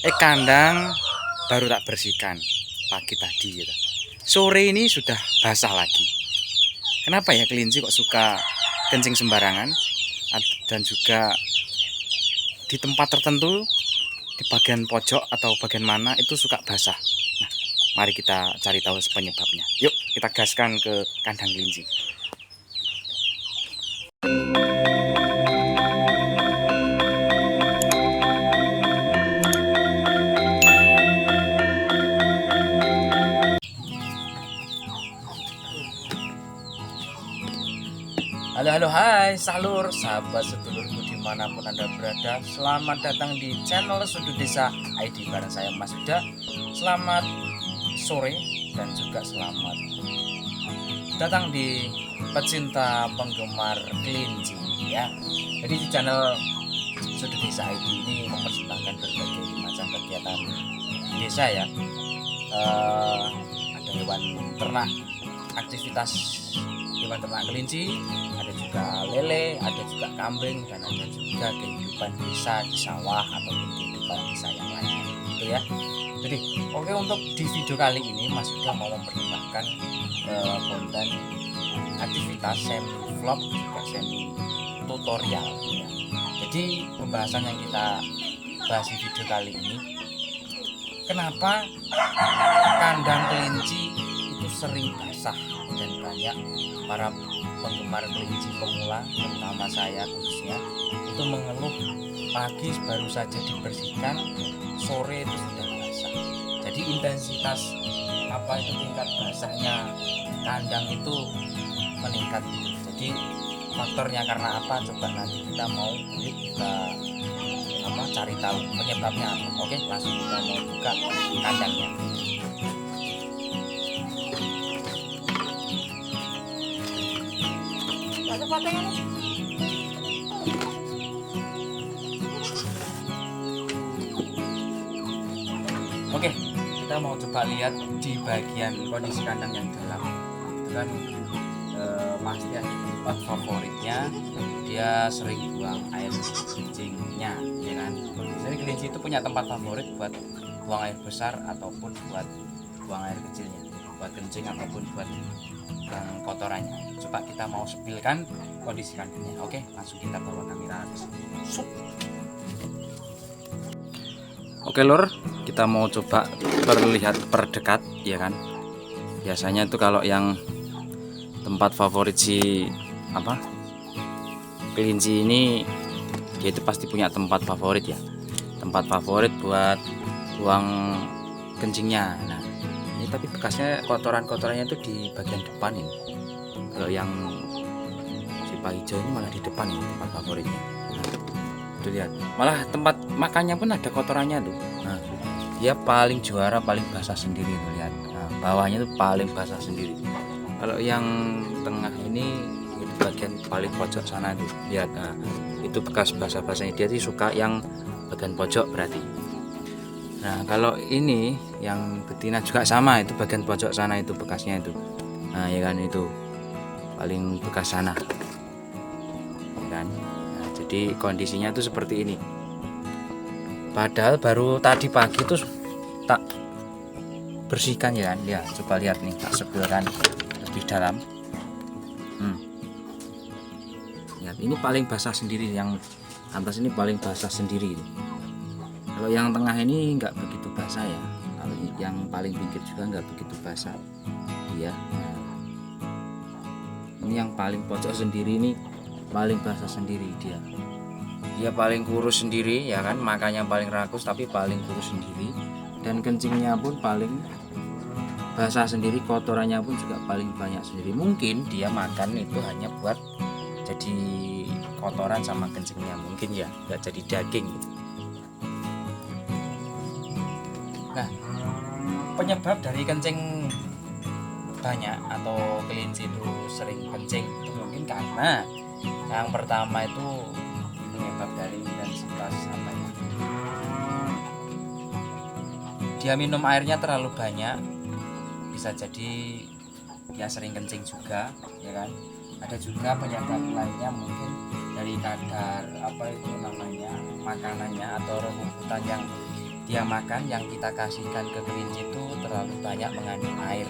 Kandang baru tak bersihkan pagi tadi gitu. Sore ini sudah basah lagi. Kenapa ya kelinci kok suka kencing sembarangan dan juga di tempat tertentu di bagian pojok atau bagian mana itu suka basah. Nah, mari kita cari tahu penyebabnya. Yuk kita gaskan ke kandang kelinci. Halo, hai salur, sahabat sedulurku dimanapun Anda berada. Selamat datang di channel Sudut Desa ID bareng saya Mas Huda. Selamat sore dan juga selamat datang di pecinta penggemar kelinci ya. Jadi di channel Sudut Desa ID ini mempersembahkan berbagai macam kegiatan di desa ya. Ada hewan ternak, aktivitas hewan ternak kelinci, ada juga lele, ada juga kambing, dan ada juga kehidupan desa di sawah ataupun kehidupan desa yang lainnya gitu ya. Jadi oke, untuk di video kali ini Mas Yuda mau mempersembahkan konten aktivitas semi vlog juga semi tutorial ya. Jadi pembahasan yang kita bahas di video kali ini, kenapa kandang kelinci itu sering basah dan banyak para penggemar kelinci pemula, terutama saya khususnya, itu mengeluh pagi baru saja dibersihkan, sore itu sudah basah. Jadi intensitas apa itu tingkat basahnya kandang itu meningkat. Jadi faktornya karena apa? Coba nanti kita mau kita cari tahu penyebabnya apa. Oke, langsung kita mau buka kandangnya. Oke, kita mau coba lihat di bagian kondisi kandang yang dalam. Itu kan pasti ada tempat favoritnya, dia sering buang air kencingnya, ya kan? Jadi kelinci itu punya tempat favorit buat buang air besar ataupun buat buang air kecilnya, buat kencing ataupun buat buang kotorannya. Coba kita mau sepilkan kondisi kandangnya. Oke, langsung kita bawa kamera ke sini. Oke lor, kita mau coba perlihat perdekat ya kan. Biasanya itu kalau yang tempat favorit si kelinci ini, dia itu pasti punya tempat favorit ya. Tempat favorit buat buang kencingnya. Nah, ini tapi bekasnya kotorannya itu di bagian depan ini. Kalau yang si Pak Hijau ini malah di depan ini tempat favoritnya. Nah, tuh lihat, malah tempat makannya pun ada kotorannya tuh. Nah, dia paling juara, paling basah sendiri tuh, lihat. Nah, bawahnya tuh paling basah sendiri. Kalau yang tengah ini itu bagian paling pojok sana tuh, lihat. Nah, itu bekas basah-basahnya, dia sih suka yang bagian pojok berarti. Nah, kalau ini yang betina juga sama, itu bagian pojok sana itu bekasnya itu. Nah, ya kan, itu paling bekas sana, ya kan. Nah, jadi kondisinya tuh seperti ini. Padahal baru tadi pagi tuh tak bersihkan ya kan. Ya, coba lihat nih, tak sepilkan lebih dalam. Lihat, ini paling basah sendiri, yang atas ini paling basah sendiri. Kalau yang tengah ini nggak begitu basah ya. Kalau yang paling pinggir juga nggak begitu basah. Iya. Nah, ini yang paling pojok sendiri ini paling basah sendiri dia. Dia paling kurus sendiri ya kan, makanya paling rakus tapi paling kurus sendiri, dan kencingnya pun paling basah sendiri, kotorannya pun juga paling banyak sendiri. Mungkin dia makan itu hanya buat jadi kotoran sama kencingnya, mungkin ya, nggak jadi daging. Nah, penyebab dari kencing banyak atau kelinci itu sering kencing itu mungkin karena yang pertama itu penyebab dari intensitas apa ya, dia minum airnya terlalu banyak, bisa jadi dia sering kencing juga ya kan. Ada juga penyebab lainnya mungkin dari kadar apa itu namanya makanannya atau rumputan yang dia makan, yang kita kasihkan ke kelinci itu terlalu banyak mengandung air.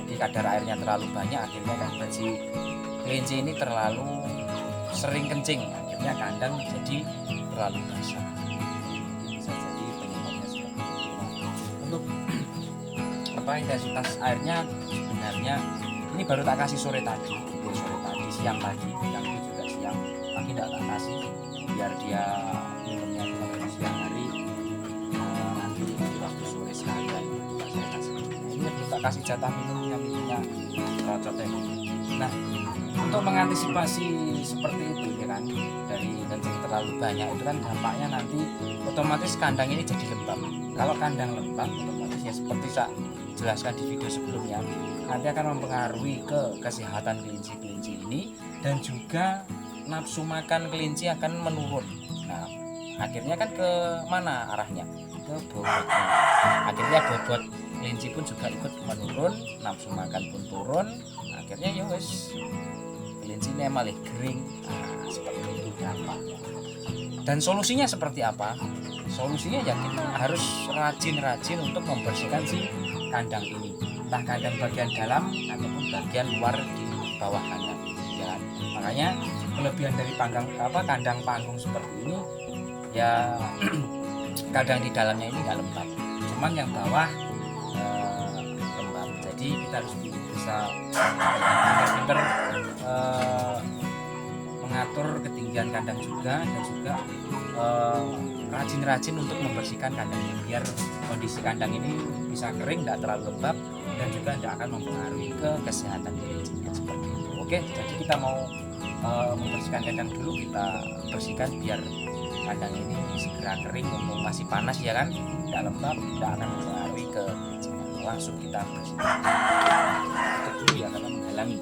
Jadi kadar airnya terlalu banyak, akhirnya kan si kelinci ini terlalu sering kencing, akhirnya kandang jadi terlalu basah. Bisa jadi penyebabnya seperti itu. Untuk intensitas airnya sebenarnya ini baru tak kasih sore tadi, siang tadi, yang itu juga siang, tapi tidak tak kasih biar dia minumnya itu pada siang hari, nanti di waktu sore sekalian saya kasih. Ini tak kasih jatah minumnya rocotnya. Nah, untuk mengantisipasi seperti itu ya kan, dari kencing terlalu banyak itu kan dampaknya nanti otomatis kandang ini jadi lembab. Kalau kandang lembab otomatis ya seperti saya jelaskan di video sebelumnya, nanti akan mempengaruhi ke kesehatan kelinci-kelinci ini, dan juga nafsu makan kelinci akan menurun. Nah, akhirnya kan ke mana arahnya? Ke bobotnya. Akhirnya bobot kelinci pun juga ikut menurun, nafsu makan pun turun. Akhirnya ya wes, kelinci ini malah kering. Nah, seperti itu dampaknya. Dan solusinya seperti apa? Solusinya ya kita harus rajin-rajin untuk membersihkan si kandang ini, entah kandang bagian dalam ataupun bagian luar di bawah kandang ya. Makanya kelebihan dari kandang panggung seperti ini ya, kandang di dalamnya ini nggak lembab, cuman yang bawah lembab. Jadi kita harus bisa pintar mengatur ketinggian kandang juga, dan juga rajin-rajin untuk membersihkan kandang ini biar kondisi kandang ini bisa kering, tidak terlalu lembab, dan juga tidak akan mempengaruhi ke kesehatan kelinci seperti itu. Oke, jadi kita mau membersihkan kandang dulu, kita bersihkan biar kandang ini segera kering, mumpung masih panas ya kan, tidak lembab, tidak akan mempengaruhi ke kelinci. Langsung kita bersihkan. Tutup dulu ya karena menghalangi.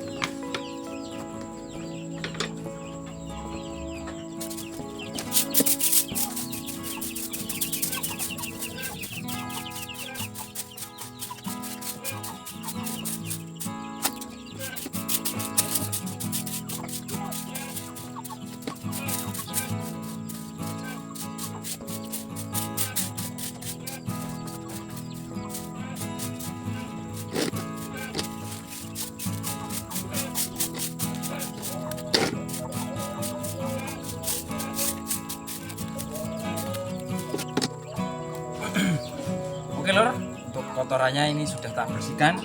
Oke lor, untuk kotorannya ini sudah tak bersihkan,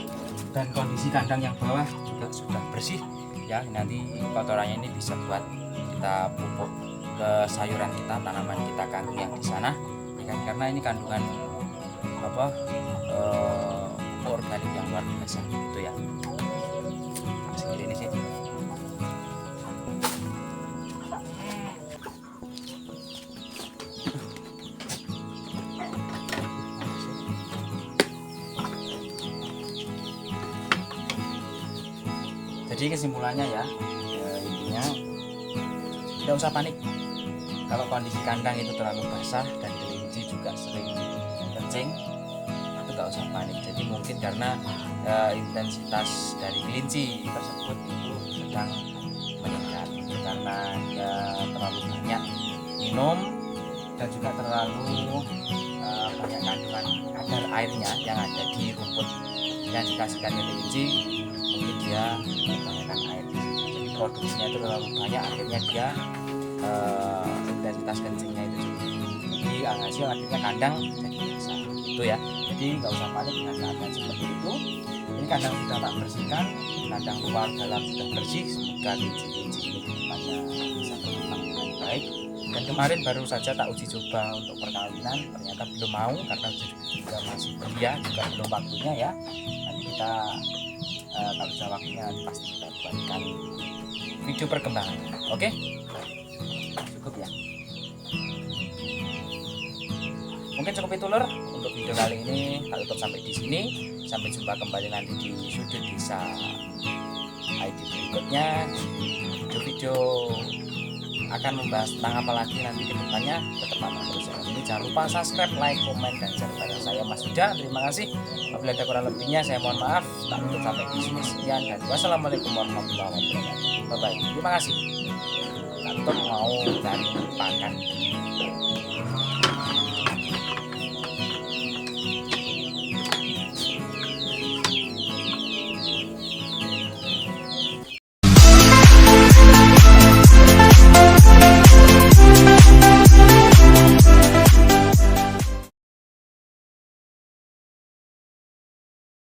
dan kondisi kandang yang bawah juga sudah bersih ya. Nanti kotorannya ini bisa buat kita pupuk ke sayuran kita, tanaman kita, kangkung yang di sana ya kan, karena ini kandungan organik yang luar biasa gitu ya. Segini ini sih. Jadi kesimpulannya ya, intinya tidak usah panik kalau kondisi kandang itu terlalu basah dan kelinci juga sering kencing, itu nggak usah panik. Jadi mungkin karena intensitas dari kelinci tersebut itu sedang meningkat karena dia terlalu banyak minum, dan juga terlalu banyak kandungan kadar airnya yang ada di rumput yang dikasihkan ke kelinci. Mungkin dia kebanyakan air, jadi produksinya itu terlalu banyak, akhirnya dia intensitas kencingnya itu jadi hasil akhirnya kandang jadi besar itu ya. Jadi nggak usah panik dengan keadaan seperti itu. Ini kandang sudah tak bersihkan, kandang luar dalam sudah bersih, semoga kelinci-kelinci ini kedepannya bisa berkembang dengan baik. Dan kemarin baru saja tak uji coba untuk perkawinan, ternyata belum mau karena juga masih belia, juga belum waktunya ya. Nanti kita kalau sudah waktunya nanti pasti kita buatkan video perkembangannya. Oke, cukup ya, mungkin cukup itu lor untuk video kali ini. Tak tutup sampai di sini, sampai jumpa kembali nanti di sudut desa ID berikutnya. Video-video akan membahas tentang apa lagi nanti ke depannya, tetap pantau terus channel ini. Jangan lupa subscribe, like, komen, dan share pada saya Mas Huda. Terima kasih. Apabila ada kurang lebihnya saya mohon maaf. Tak tutup sampai di sini, sekian dan wassalamualaikum warahmatullahi wabarakatuh. Bye bye. Terima kasih. Tak tutup mau cari pakan.